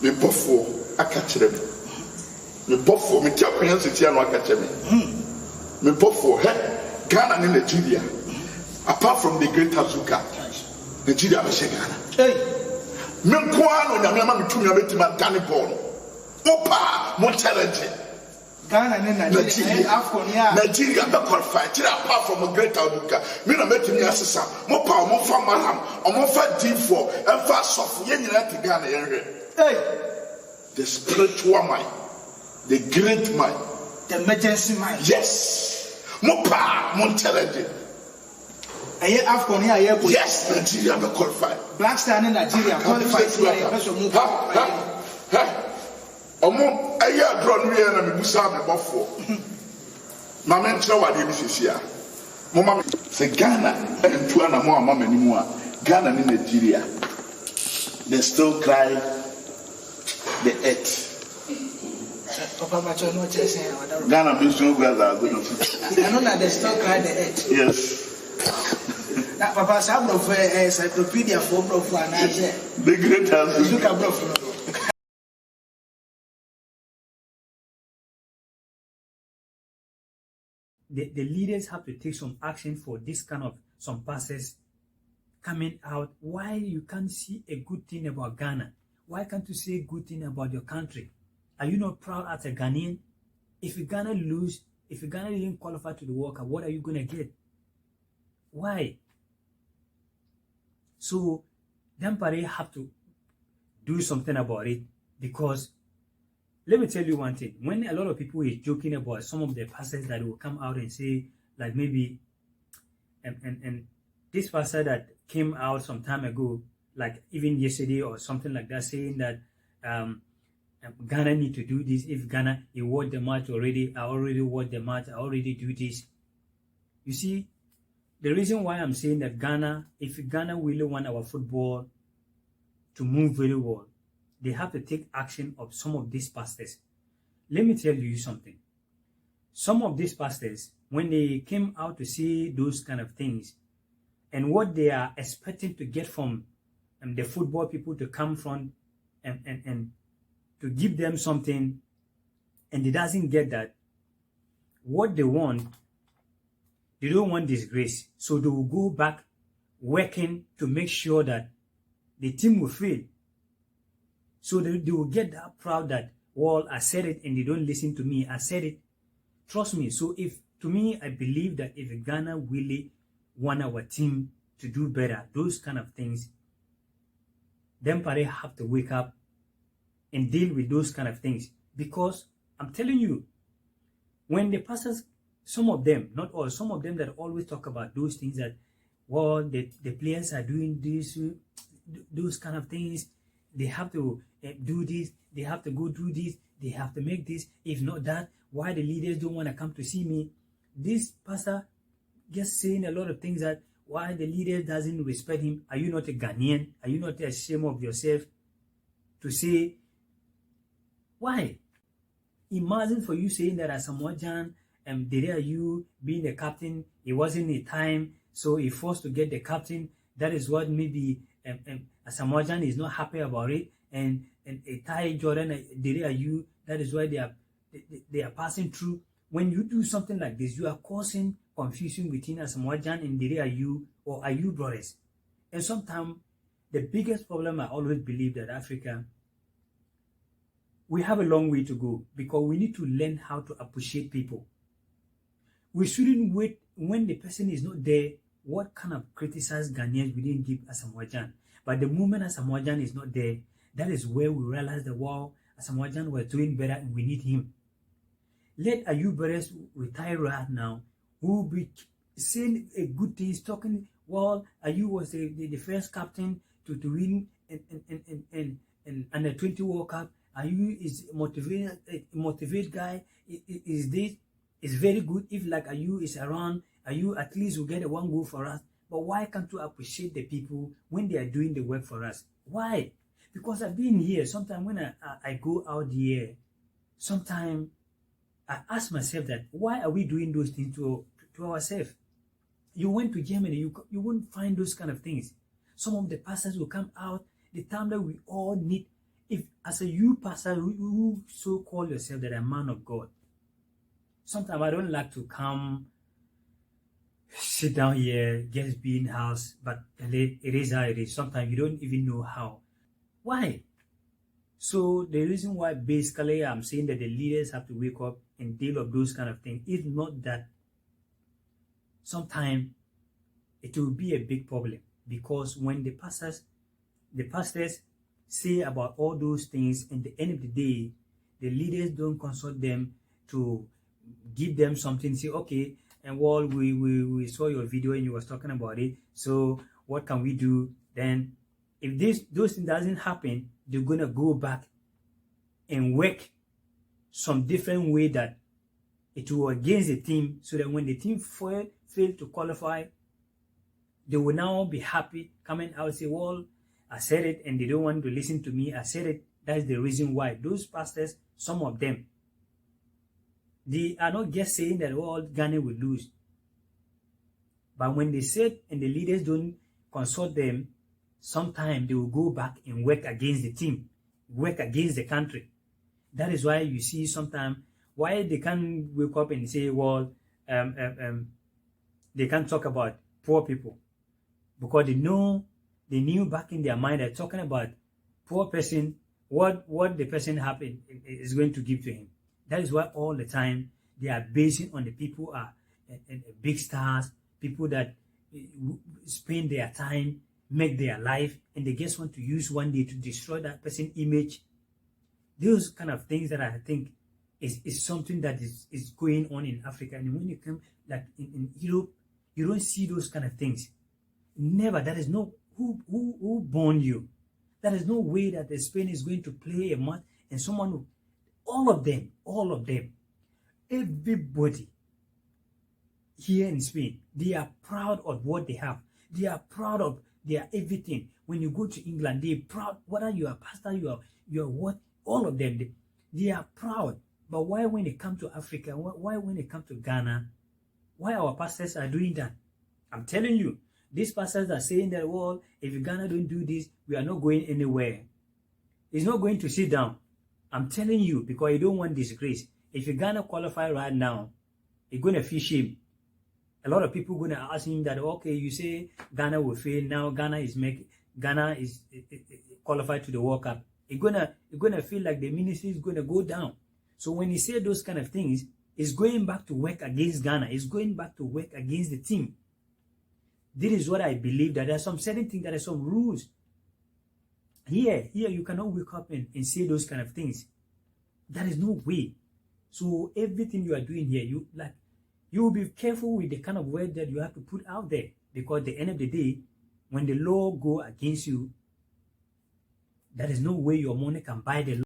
Me bofo akachire me. Me bofo me tia kwan seti anu akachire me. Me bofo Ghana and Nigeria. Apart from the Great Azuka, Nigeria be Ghana. Hey. Me kwa no nyame ma metumi abetima dane ball. Opa mo challenge. Ghana and Nigeria Nigeria be qualify. Apart from the Great Azuka, me na metumi asesa. Mo pa mo fa malam, mo fa D4, and fa soft ye nyina te Ghana yenhwe. Hey. The spiritual mind, the great mind, the emergency mind. Yes. Mopa Monterrey. Yes, Nigeria be qualified. Black Star in Nigeria qualified. Omo aya draw we na me busa me bofo. Na me nkyere wade bi sesia. Mo ma se Ghana entu na mo ama manimu a Ghana and Nigeria. They still cry the earth. Papa Macho no chasing. Ghana means no girls are good. I know that they still cry the earth. Yes. That Papa Sam of encyclopedia for and the great house. Look at the leaders have to take some action for this kind of some passes coming out. Why you can't see a good thing about Ghana? Why can't you say a good thing about your country? Are you not proud as a Ghanaian? If Ghana lose, if Ghana didn't qualify to the World Cup, what are you going to get? Why? So, Dampare have to do something about it, because let me tell you one thing. When a lot of people is joking about some of the pastors that will come out and say, like maybe, and this pastor that came out some time ago, like even yesterday or something like that, saying that Ghana need to do this. If Ghana, you watch the match already, I already watched the match, I already do this. You see, the reason why I'm saying that Ghana, if Ghana really want our football to move very well, they have to take action of some of these pastors. Let me tell you something. Some of these pastors, when they came out to see those kind of things, and what they are expecting to get from the football people to come from and to give them something, and they doesn't get that, what they want, they don't want disgrace. So they will go back working to make sure that the team will fail. So they will get that proud that, well, I said it and they don't listen to me. I said it. Trust me. So to me, I believe that if Ghana really want our team to do better, those kind of things, then Pare have to wake up and deal with those kind of things. Because I'm telling you, when the pastors, some of them, not all, some of them that always talk about those things that, well, the players are doing this, those kind of things, they have to do this, they have to go do this, they have to make this, if not that, why the leaders don't want to come to see me? This pastor just saying a lot of things that why the leader doesn't respect him. Are you not a Ghanaian? Are you not ashamed of yourself to say, why? Imagine for you saying that as Asamoah there you being the captain, it wasn't a time, so he forced to get the captain. That is what maybe Asamoah is not happy about it, and a Ty Jordan, there you, that is why they are passing through. When you do something like this, you are causing confusion between Asamoah and there you, or are you brothers? And sometimes the biggest problem, I always believe that Africa, we have a long way to go, because we need to learn how to appreciate people. We shouldn't wait when the person is not there. What kind of criticize Ghanaians we didn't give Asamoah? But the moment Asamoah is not there, that is where we realize that, wow, Asamoah was doing better and we need him. Let Ayub Beres retire right now, who will be saying a good things, talking, well, Ayub was the first captain to win an under 20 World Cup. Ayub is motivate guy. Is this is very good. If like Ayub is around, Ayub at least will get a one goal for us. But why can't you appreciate the people when they are doing the work for us? Why? Because I've been here. Sometimes when I go out here, sometimes I ask myself that, why are we doing those things to ourselves? You went to Germany, you won't find those kind of things. Some of the pastors will come out the time that we all need if as a you pastor who so call yourself that a man of God, sometimes I don't like to come sit down here, just be in house, but it is how it is. Sometimes you don't even know how. Why? So the reason why basically I'm saying that the leaders have to wake up and deal with those kind of things is not that sometimes it will be a big problem, because when the pastors say about all those things, and at the end of the day, the leaders don't consult them to give them something, say, okay, and well, we saw your video and you was talking about it, so what can we do? Then if those things doesn't happen, they're gonna go back and work some different way that it will against the team, so that when the team fail to qualify, they will now be happy coming out and say, well, I said it and they don't want to listen to me. I said it. That's the reason why. Those pastors, some of them, they are not just saying that, well, Ghana will lose. But when they said and the leaders don't consult them, sometimes they will go back and work against the team, work against the country. That is why you see sometimes why they can't wake up and say, well, they can't talk about poor people, because they knew back in their mind that talking about poor person, what the person happened is going to give to him. That is why all the time they are basing on the people are big stars, people that spend their time, make their life, and they just want to use one day to destroy that person's image. Those kind of things that I think is something that is going on in Africa. And when you come like in Europe, you don't see those kind of things. Never. That is no who born you. There is no way that the Spain is going to play a match and someone who, all of them, everybody here in Spain, they are proud of what they have. They are proud of their everything. When you go to England, they are proud. Whether you are pastor, you are what, all of them, they are proud. But why when it comes to Africa, why when it comes to Ghana, why our pastors are doing that? I'm telling you, these pastors are saying that, well, if Ghana don't do this, we are not going anywhere. It's not going to sit down. I'm telling you, because you don't want disgrace. If Ghana qualify right now, you're going to feel shame. A lot of people going to ask him that, okay, you say Ghana will fail. Now Ghana is qualified to the World Cup. You're gonna feel like the ministry is going to go down. So when he say those kind of things, it's going back to work against Ghana. It's going back to work against the team. This is what I believe, that there are some certain things, there are some rules. Here you cannot wake up and say those kind of things. There is no way. So everything you are doing here, you will be careful with the kind of word that you have to put out there, because at the end of the day, when the law go against you, there is no way your money can buy the law.